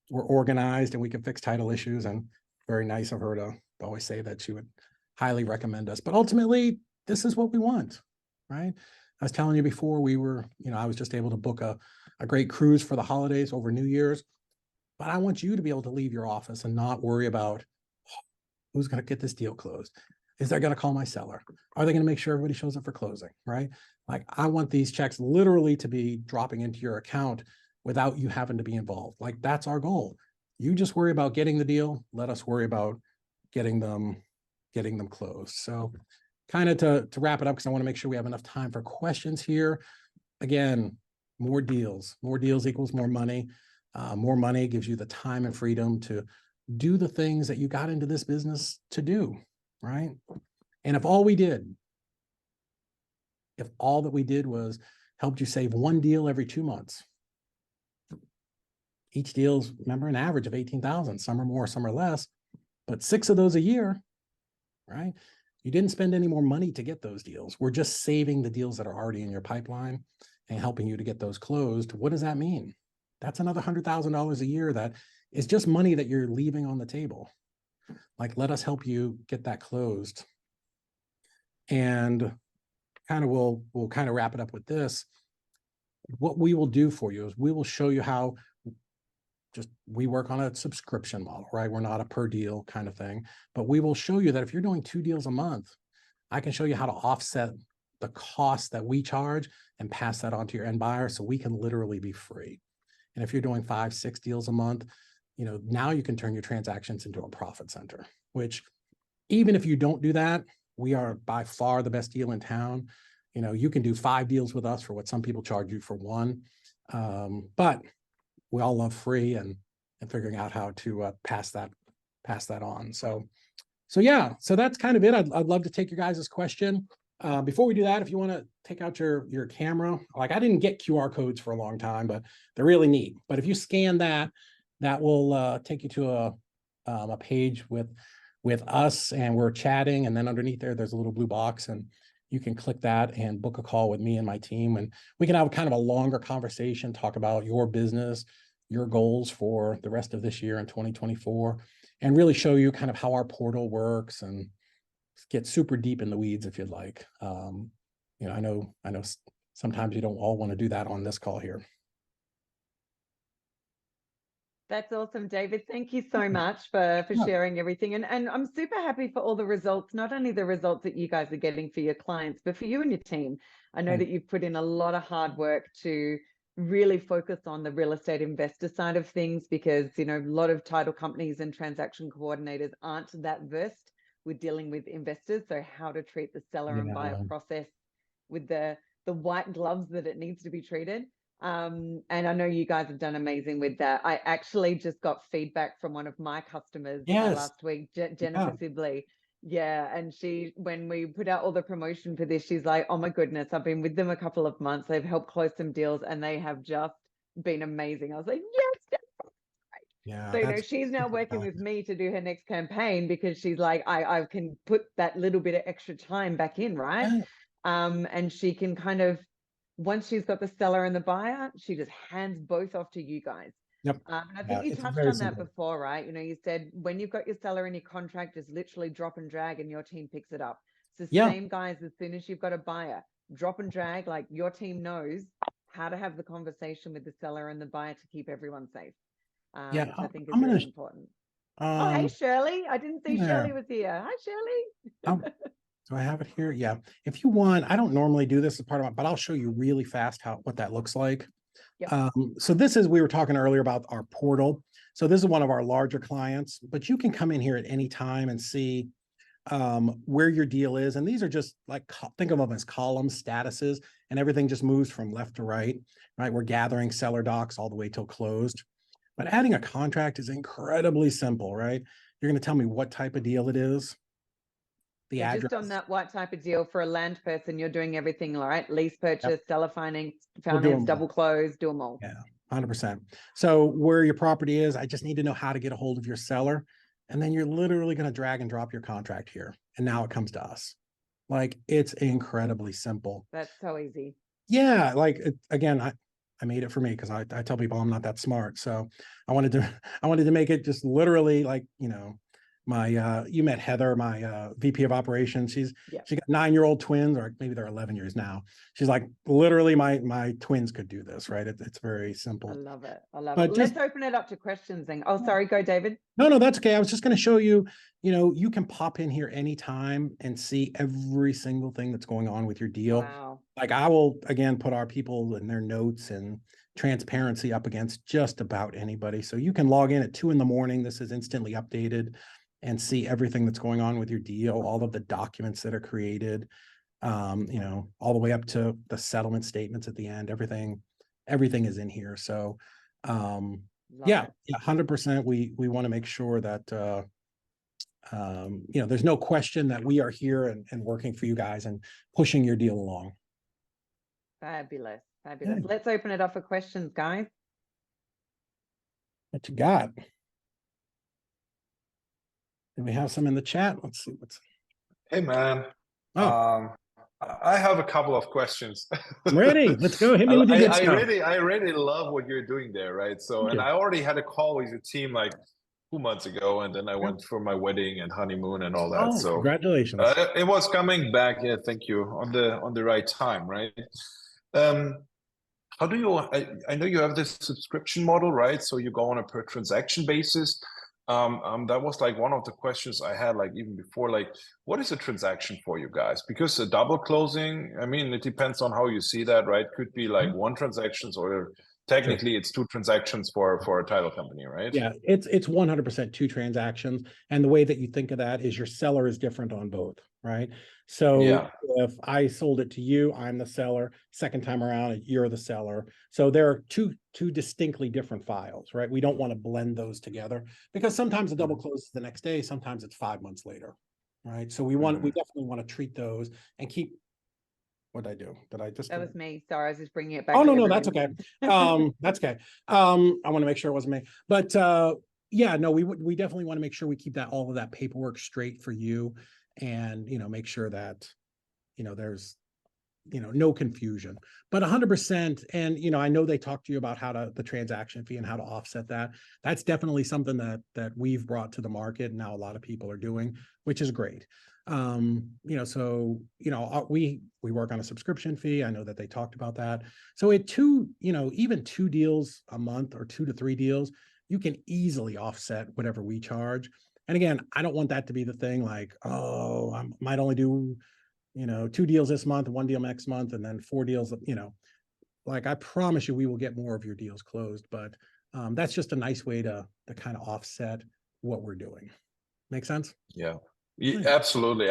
we're organized and we can fix title issues, and very nice of her to always say that she would highly recommend us. But ultimately, this is what we want, right? I was telling you before, we were, you know, I was just able to book a great cruise for the holidays over New Year's, but I want you to be able to leave your office and not worry about who's going to get this deal closed. Is they going to call my seller? Are they going to make sure everybody shows up for closing, right? Like, I want these checks literally to be dropping into your account without you having to be involved. Like, that's our goal. You just worry about getting the deal. Let us worry about getting them closed. So kind of to wrap it up, because I want to make sure we have enough time for questions here. Again, more deals equals more money. More money gives you the time and freedom to do the things that you got into this business to do, right? And if all that we did was helped you save 1 deal every 2 months, each deal's, remember, an average of 18,000, some are more, some are less, but 6 of those a year, right? You didn't spend any more money to get those deals. We're just saving the deals that are already in your pipeline and helping you to get those closed. What does that mean? That's another $100,000 a year that is just money that you're leaving on the table. Like, let us help you get that closed. And kind of we'll kind of wrap it up with this. What we will do for you is we will show you how we work on a subscription model, right? We're not a per deal kind of thing, but we will show you that if you're doing 2 deals a month, I can show you how to offset the cost that we charge and pass that on to your end buyer, so we can literally be free. And if you're doing 5, 6 deals a month, you know, now you can turn your transactions into a profit center, which, even if you don't do that, we are by far the best deal in town. You know, you can do 5 deals with us for what some people charge you for 1. But we all love free and figuring out how to pass that on. So yeah, so that's kind of it. I'd love to take your guys' question. Before we do that, if you want to take out your camera, like, I didn't get QR codes for a long time, but they're really neat. But if you scan that will take you to a page with us, and we're chatting, and then underneath there's a little blue box, and you can click that and book a call with me and my team, and we can have kind of a longer conversation, talk about your business, your goals for the rest of this year in 2024, and really show you kind of how our portal works and get super deep in the weeds if you'd like. You know, I know sometimes you don't all want to do that on this call here. That's awesome, David. Thank you so much for sharing everything. And I'm super happy for all the results, not only the results that you guys are getting for your clients, but for you and your team. I know that you've put in a lot of hard work to really focus on the real estate investor side of things, because, you know, a lot of title companies and transaction coordinators aren't that versed with dealing with investors. So how to treat the seller and buyer process with the white gloves that it needs to be treated. And I know you guys have done amazing with that. I actually just got feedback from one of my customers last week, Jennifer Sibley. Yeah. And when we put out all the promotion for this, she's like, oh my goodness, I've been with them a couple of months. They've helped close some deals and they have just been amazing. I was like, yes. Yeah, So, that's she's now working with me to do her next campaign because she's like, I can put that little bit of extra time back in, right? yeah. And she can kind of, once she's got the seller and the buyer, she just hands both off to you guys. Yep. And I Yeah, think you it's touched very on that simple. before, right? You said when you've got your seller in your contract, just literally drop and drag and your team picks it up. It's the Yeah, same, guys, as soon as you've got a buyer, drop and drag, like your team knows how to have the conversation with the seller and the buyer to keep everyone safe, yeah. which I think is I'm gonna really important. Oh, hey, um Shirley. I didn't see there. Shirley was here. Hi, Um, Shirley. do I have it here? Yeah. If you want, I don't normally do this as part of it, but I'll show you really fast what that looks like. Yep. So this is, we were talking earlier about our portal. So this is one of our larger clients, but you can come in here at any time and see where your deal is. And these are just like, think of them as column statuses, and everything just moves from left to right, right? We're gathering seller docs all the way till closed. But adding a contract is incredibly simple, right? You're going to tell me what type of deal it is, the So address. just on that white type of deal for a land person, you're doing everything, right? Lease Yep, purchase, seller we're doing finance, double close, do them all. Yeah, 100%. So where your property is, I just need to know how to get a hold of your seller. And then you're literally going to drag and drop your contract here. And now it comes to us. Like, it's incredibly simple. That's so easy. Yeah, like again, I made it for me because I tell people I'm not that smart. So I wanted to make it just literally like, my you met Heather, my VP of operations. She got 9-year-old twins, or maybe they're 11 years now. She's like, literally my twins could do this, right? It's very I simple. love it. I love But it. Let's open it up to questions then. Oh, sorry, go, David. no, that's okay. I was just going to show you, you can pop in here anytime and see every single thing that's going on with your deal. Wow. Like, I will, again, put our people and their notes and transparency up against just about anybody. So you can log in at 2 a.m. This is instantly updated, and see everything that's going on with your deal, all of the documents that are created, all the way up to the settlement statements at the end. Everything is in here. So, yeah, 100%. We want to make sure that, there's no question that we are here and working for you guys and pushing your deal along. Fabulous. Yeah. Let's open it up for questions, guys. What you got? Do we have some in the chat? Let's see what's. Hey, man. Oh. I have a couple of questions. I'm ready. Let's go. Hit me with the good stuff. I really love what you're doing there, right? So, and I already had a call with your team like 2 months ago, and then I went for my wedding and honeymoon and all that. Oh, so congratulations. it was coming back. Yeah, thank you. On the right time, right? How do you? I know you have this subscription model, right? So you go on a per transaction basis. That was like one of the questions I had, like even before, like, what is a transaction for you guys? Because a double closing, I mean, it depends on how you see that, right? Could be like one transactions, or technically it's 2 transactions for a title company, right? Yeah, it's 100% 2 transactions. And the way that you think of that is your seller is different on both, right? So if I sold it to you, I'm the seller. Second time around, you're the seller. So there are two distinctly different files, right? We don't want to blend those together, because sometimes the double closes the next day, sometimes it's 5 months later, right? So we definitely want to treat those and keep. What did I do? Did I just? That was me. Sorry, I was just bringing it back. Oh, no, that's okay. That's okay. I want to make sure it wasn't me, but yeah, no, we definitely want to make sure we keep all of that paperwork straight for you, and make sure that there's no confusion. But 100%, and I know they talked to you about the transaction fee and how to offset that. That's definitely something that we've brought to the market, and now a lot of people are doing, which is great. So we work on a subscription fee. I know that they talked about that. So at even 2 deals a month, or 2 to 3 deals, you can easily offset whatever we charge. And again, I don't want that to be the thing, like, oh, I might only do 2 deals this month, 1 deal next month, and then 4 deals, like, I promise you, we will get more of your deals closed, but that's just a nice way to kind of offset what we're doing. Make sense? Yeah, absolutely.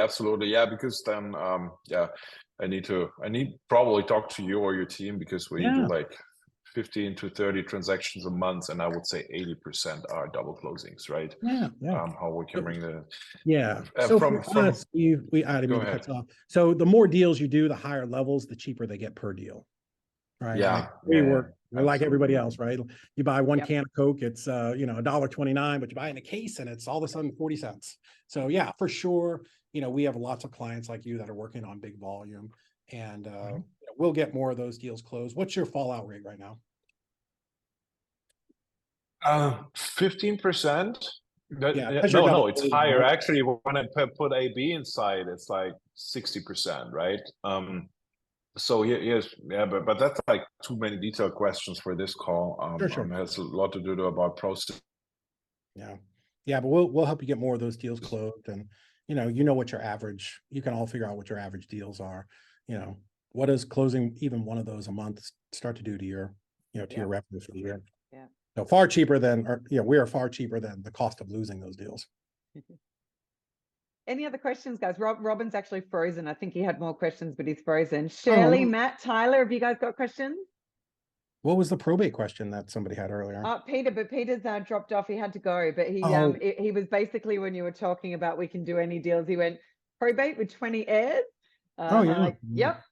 Yeah, because then, I need probably talk to you or your team, because we do like 15 to 30 transactions a month, and I would say 80% are double closings, right? Yeah. How we can bring the so from us, we I didn't mean to cut off. So the more deals you do, the higher levels, the cheaper they get per deal. right? Yeah, Like we work, we're like everybody absolutely. else, right? You buy one Yep. can of Coke, it's $1.29, but you buy it in a case and it's all of a sudden 40 cents. So yeah, for sure. We have lots of clients like you that are working on big volume, and we'll get more of those deals closed. What's your fallout rate right now? 15%. Yeah, because you're No, double it's closing, higher. right? Actually, when I put AB inside, it's like 60%, right? So here's yeah, but that's like too many detailed questions for this call. Sure. It has a lot to do about process. Yeah. Yeah, but we'll help you get more of those deals closed. And what your average, you can all figure out what your average deals are. What does closing even one of those a month start to do to your, to your revenue for the year? Yeah. So far cheaper than, or we are far cheaper than the cost of losing those deals. Any other questions, guys? Robin's actually frozen. I think he had more questions, but he's frozen. Shirley, Matt, Tyler, have you guys got questions? What was the probate question that somebody had earlier? Peter, but Peter's dropped off. He had to go, but he he was basically, when you were talking about we can do any deals, he went probate with 20 heirs. Oh yeah. Like, yep.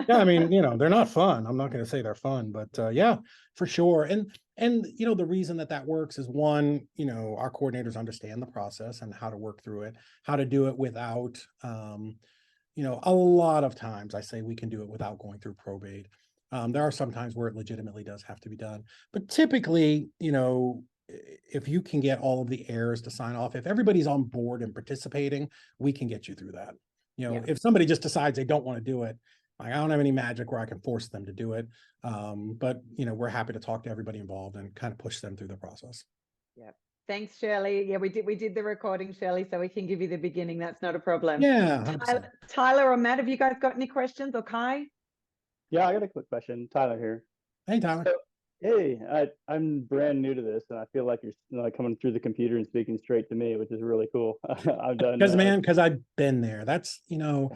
Yeah, I mean, they're not fun. I'm not going to say they're fun, but yeah, for sure. And the reason that works is, one, our coordinators understand the process and how to work through it, how to do it without, a lot of times I say we can do it without going through probate. There are some times where it legitimately does have to be done, but typically, if you can get all of the heirs to sign off, if everybody's on board and participating, we can get you through that. If somebody just decides they don't want to do it, I don't have any magic where I can force them to do it. But we're happy to talk to everybody involved and kind of push them through the process. Yeah. Thanks, Shirley. Yeah, we did the recording, Shirley, so we can give you the beginning. That's not a problem. Yeah. Tyler or Matt, have you guys got any questions, or Kai? Yeah, I got a quick question. Tyler here. Hey, Tyler. So, hey, I'm brand new to this, and I feel like you're coming through the computer and speaking straight to me, which is really cool. I've done because I've been there. That's dude. So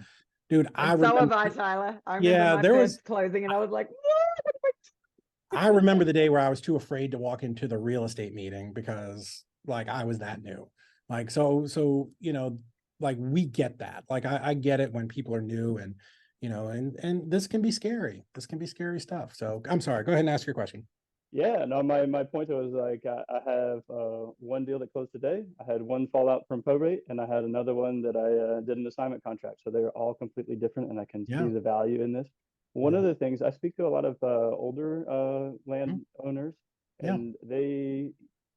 have I, Tyler. I remember my first closing, and I was like, what? I remember the day where I was too afraid to walk into the real estate meeting because I was that new. We get that. I get it when people are new, and and this can be scary. This can be scary stuff. So I'm sorry. Go ahead and ask your question. Yeah, no, my point was I have one deal that closed today. I had one fallout from probate, and I had another one that I did an assignment contract. So they're all completely different, and I can see the value in this. One of the things, I speak to a lot of older landowners, and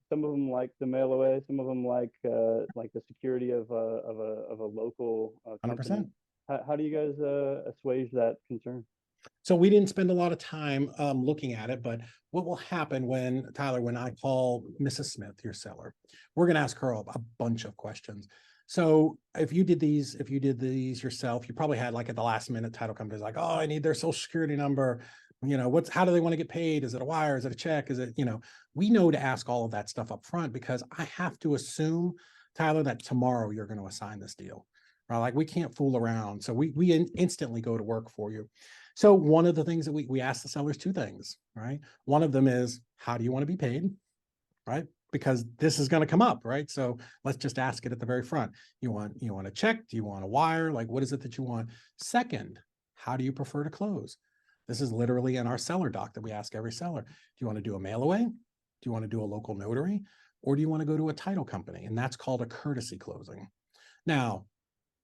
some of them like the mail away, some of them like the security of a local company. 100%. How do you guys assuage that concern? So we didn't spend a lot of time looking at it, but what will happen when I call Mrs. Smith, your seller, we're going to ask her a bunch of questions. So if you did these yourself, you probably had at the last minute title companies like, oh, I need their social security number. How do they want to get paid? Is it a wire? Is it a check? Is it, we know to ask all of that stuff up front, because I have to assume, Tyler, that tomorrow you're going to assign this deal. Right? We can't fool around. So we instantly go to work for you. So one of the things that we ask the sellers, two things, right? One of them is, how do you want to be paid? Right? Because this is going to come up, right? So let's just ask it at the very front. You want a check? Do you want a wire? What is it that you want? Second, how do you prefer to close? This is literally in our seller doc that we ask every seller. Do you want to do a mail away? Do you want to do a local notary? Or do you want to go to a title company? And that's called a courtesy closing. Now,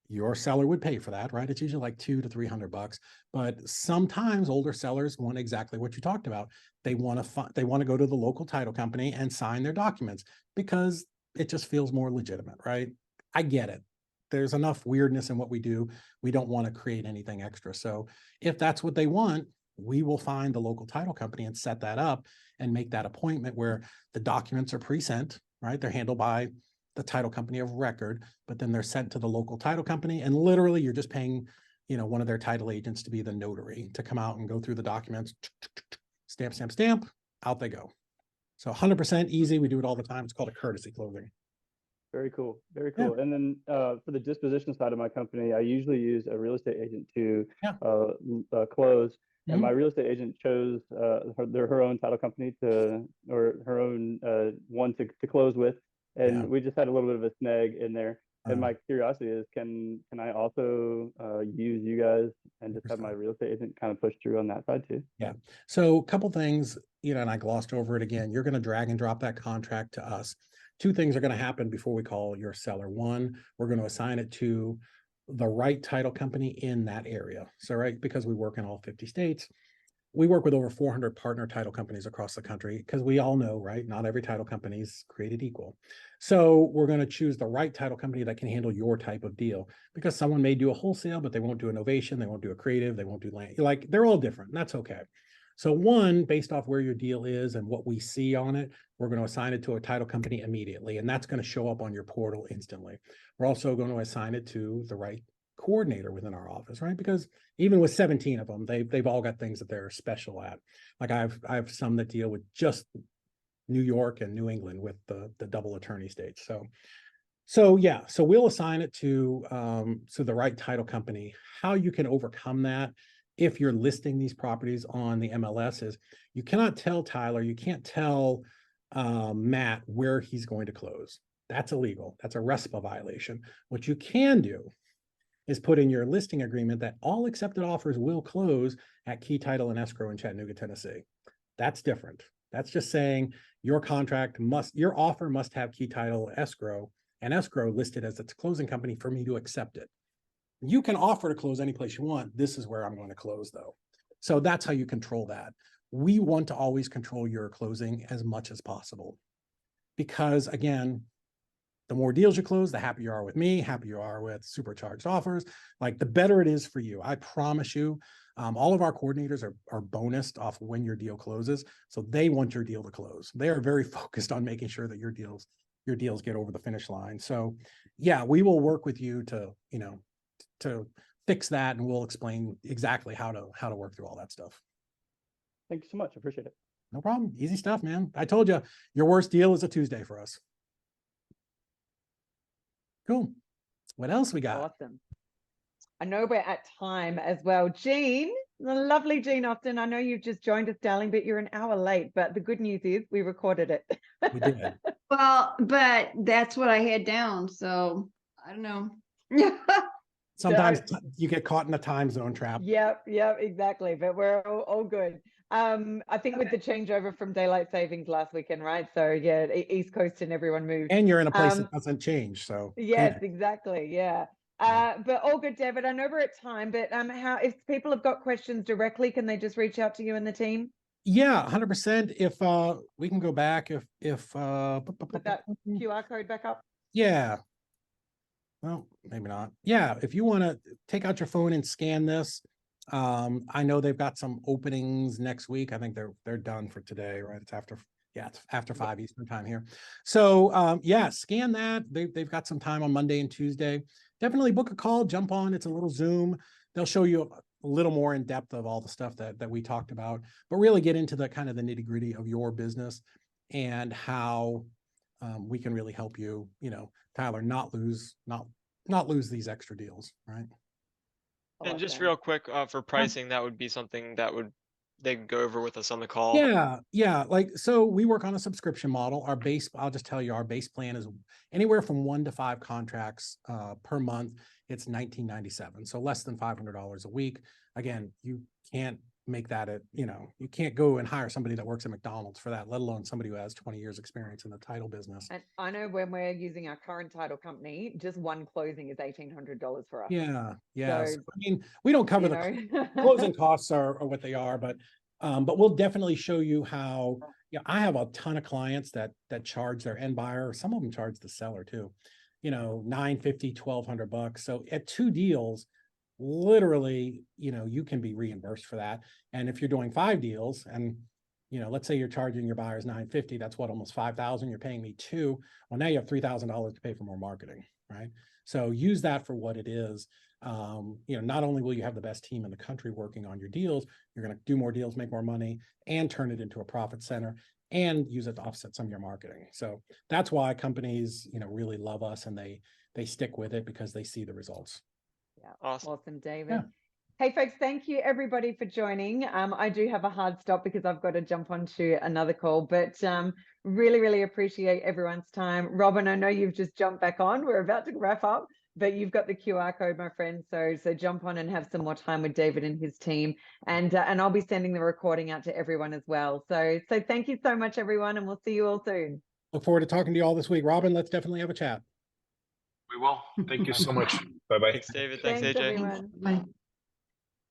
your seller would pay for that, right? It's usually like $200 to $300, but sometimes older sellers want exactly what you talked about. They want to go to the local title company and sign their documents because it just feels more legitimate, right? I get it. There's enough weirdness in what we do. We don't want to create anything extra. So if that's what they want, we will find the local title company and set that up and make that appointment where the documents are pre-sent, right? They're handled by the title company of record, but then they're sent to the local title company, and literally you're just paying, one of their title agents to be the notary to come out and go through the documents, stamp, stamp, stamp, out they go. So 100% easy. We do it all the time. It's called a courtesy closing. Very cool. Very cool. Yeah. And then for the disposition side of my company, I usually use a real estate agent to close. And my real estate agent chose her own title company or her own one to close with. And we just had a little bit of a snag in there. And my curiosity is, can I also use you guys and just have 100%. my real estate agent kind of push through on that side too? Yeah. So a couple things, and I glossed over it again. You're going to drag and drop that contract to us. Two things are going to happen before we call your seller. One, we're going to assign it to the right title company in that area. So, right, because we work in all 50 states, we work with over 400 partner title companies across the country, because we all know, right, not every title company is created equal. So we're going to choose the right title company that can handle your type of deal, because someone may do a wholesale, but they won't do innovation, they won't do a creative, they won't do land. Like, they're all different, and that's okay. So one, based off where your deal is and what we see on it, we're going to assign it to a title company immediately, and that's going to show up on your portal instantly. We're also going to assign it to the right coordinator within our office, right? Because even with 17 of them, they've all got things that they're special at. Like I have some that deal with just New York and New England with the double attorney states. So yeah, so we'll assign it to the right title company. How you can overcome that if you're listing these properties on the MLS is, you cannot tell Tyler, you can't tell Matt where he's going to close. That's illegal. That's a RESPA violation. What you can do is put in your listing agreement that all accepted offers will close at Key Title and Escrow in Chattanooga, Tennessee. That's different. That's just saying your offer must have Key Title, Escrow, and Escrow listed as its closing company for me to accept it. You can offer to close any place you want. This is where I'm going to close, though. So that's how you control that. We want to always control your closing as much as possible, because again, the more deals you close, the happier you are with me, happier you are with SuperCharged offers. Like, the better it is for you. I promise you, all of our coordinators are bonused off when your deal closes. So they want your deal to close. They are very focused on making sure that your deals get over the finish line. So yeah, we will work with you to fix that, and we'll explain exactly how to work through all that stuff. Thank you so much. I appreciate it. No problem. Easy stuff, man. I told you, your worst deal is a Tuesday for us. Cool. What else we got? Awesome. I know we're at time as well. Jean, the lovely Jean Austin, I know you've just joined us, darling, but you're an hour late. But the good news is we recorded it. We did. Well, but that's what I had down, so I don't know. Sometimes you get caught in a time zone trap. Yep, exactly. But we're all good. I think with the changeover from daylight savings last weekend, right? So yeah, East Coast and everyone moved. And you're in a place that doesn't change. So yes, exactly. Yeah. But all good, David. I know we're at time, but how, if people have got questions directly, can they just reach out to you and the team? Yeah, 100%. If we can go back, if Put that QR code back up. Yeah. Well, maybe not. Yeah, if you want to take out your phone and scan this, I know they've got some openings next week. I think they're done for today, right? It's after 5 Eastern time here. So yeah, scan that. They've got some time on Monday and Tuesday. Definitely book a call, jump on. It's a little Zoom. They'll show you a little more in depth of all the stuff that we talked about, but really get into the kind of the nitty gritty of your business and how we can really help you, Tyler, not lose these extra deals, right? And just real quick, for pricing, that would be something that they could go over with us on the call. Yeah. Like, so we work on a subscription model. I'll just tell you, our base plan is anywhere from 1 to 5 contracts per month. It's $19.97, so less than $500 a week. Again, you can't make that you can't go and hire somebody that works at McDonald's for that, let alone somebody who has 20 years experience in the title business. And I know when we're using our current title company, just one closing is $1,800 for us. Yeah. So, I mean, we don't cover the closing costs are what they are, but we'll definitely show you how. Yeah, I have a ton of clients that charge their end buyer. Some of them charge the seller too, $950, $1,200. So at 2 deals, literally, you can be reimbursed for that. And if you're doing 5 deals and, let's say you're charging your buyers $950, that's what, almost $5,000, you're paying me $2,000. Well, now you have $3,000 to pay for more marketing, right? So use that for what it is. Not only will you have the best team in the country working on your deals, you're going to do more deals, make more money, and turn it into a profit center and use it to offset some of your marketing. So that's why companies, really love us, and they stick with it because they see the results. Yeah. Awesome. Awesome, David. Yeah. Hey folks, thank you everybody for joining. I do have a hard stop because I've got to jump onto another call, but really, really appreciate everyone's time. Robin, I know you've just jumped back on. We're about to wrap up, but you've got the QR code, my friend. So jump on and have some more time with David and his team. And I'll be sending the recording out to everyone as well. So thank you so much, everyone, and we'll see you all soon. Look forward to talking to you all this week. Robin, let's definitely have a chat. We will. Thank you so much. Bye-bye. Thanks, David. Thanks, Thanks AJ. everyone. Bye.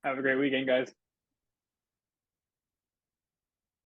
Have a great weekend, guys.